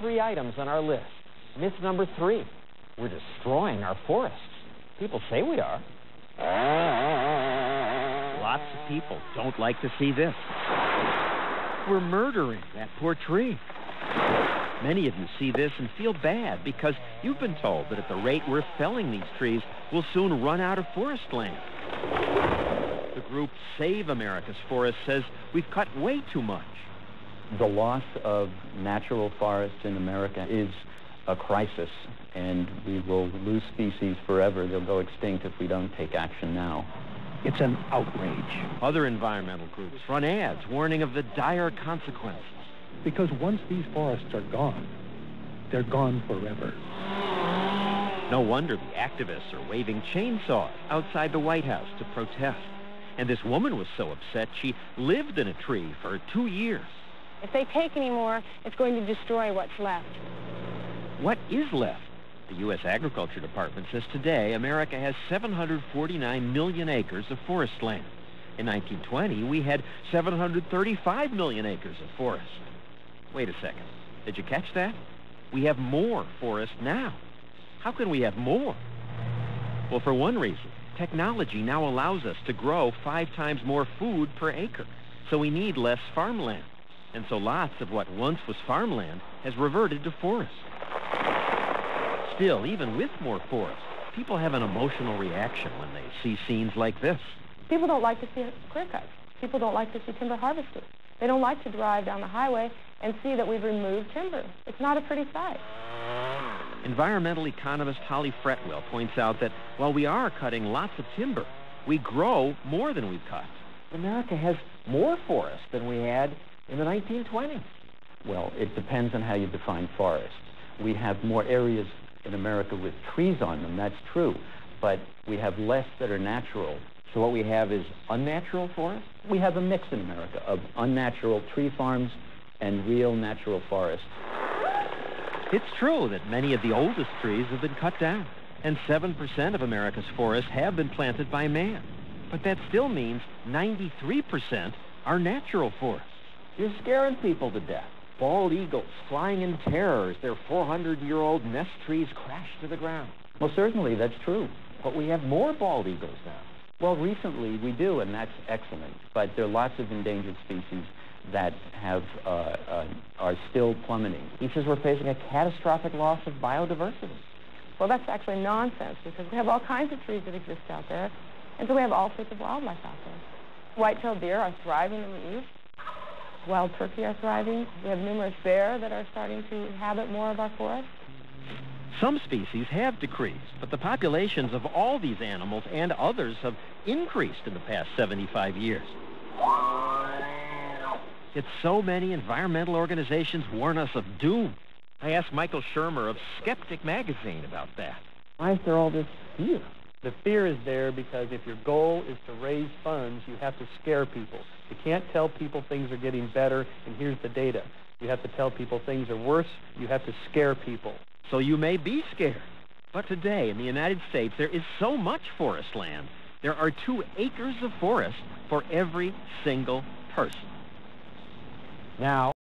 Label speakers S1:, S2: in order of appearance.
S1: Three items on our list. Myth number 3, we're destroying our forests. People say we are.
S2: Lots of people don't like to see this. We're murdering that poor tree. Many of you see this and feel bad because you've been told that at the rate we're felling these trees, we'll soon run out of forest land. The group Save America's Forests says we've cut way too much.
S3: The loss of natural forests in America is a crisis, and we will lose species forever. They'll go extinct if we don't take action now.
S2: It's an outrage. Other environmental groups run ads warning of the dire consequences.
S4: Because once these forests are gone, they're gone forever.
S2: No wonder the activists are waving chainsaws outside the White House to protest. And this woman was so upset she lived in a tree for 2 years.
S5: If they take any more, it's going to destroy what's left.
S2: What is left? The U.S. Agriculture Department says today America has 749 million acres of forest land. In 1920, we had 735 million acres of forest. Wait a second. Did you catch that? We have more forest now. How can we have more? Well, for one reason, technology now allows us to grow 5 times more food per acre. So we need less farmland. And so lots of what once was farmland has reverted to forest. Still, even with more forest, people have an emotional reaction when they see scenes like this.
S5: People don't like to see clear cuts. People don't like to see timber harvested. They don't like to drive down the highway and see that we've removed timber. It's not a pretty sight.
S2: Environmental economist Holly Fretwell points out that while we are cutting lots of timber, we grow more than we've cut.
S1: America has more forest than we had in the 1920s.
S3: Well, it depends on how you define forests. We have more areas in America with trees on them, that's true, but we have less that are natural.
S1: So what we have is unnatural forest?
S3: We have a mix in America of unnatural tree farms and real natural forests.
S2: It's true that many of the oldest trees have been cut down, and 7% of America's forests have been planted by man. But that still means 93% are natural forests.
S1: You're scaring people to death. Bald eagles flying in terror as their 400-year-old nest trees crash to the ground.
S3: Well, certainly, that's true.
S1: But we have more bald eagles now.
S3: Well, recently we do, and that's excellent. But there are lots of endangered species that are still plummeting.
S1: He says we're facing a catastrophic loss of biodiversity.
S5: Well, that's actually nonsense because we have all kinds of trees that exist out there, and so we have all sorts of wildlife out there. White-tailed deer are thriving in the east. Wild turkey are thriving. We have numerous bear that are starting to inhabit more of our forests.
S2: Some species have decreased, but the populations of all these animals and others have increased in the past 75 years. Yet so many environmental organizations warn us of doom. I asked Michael Shermer of Skeptic magazine about that.
S1: Why is there all this fear?
S4: The fear is there because if your goal is to raise funds, you have to scare people. You can't tell people things are getting better, and here's the data. You have to tell people things are worse. You have to scare people.
S2: So you may be scared. But today in the United States, there is so much forest land. There are 2 acres of forest for every single person.
S1: Now,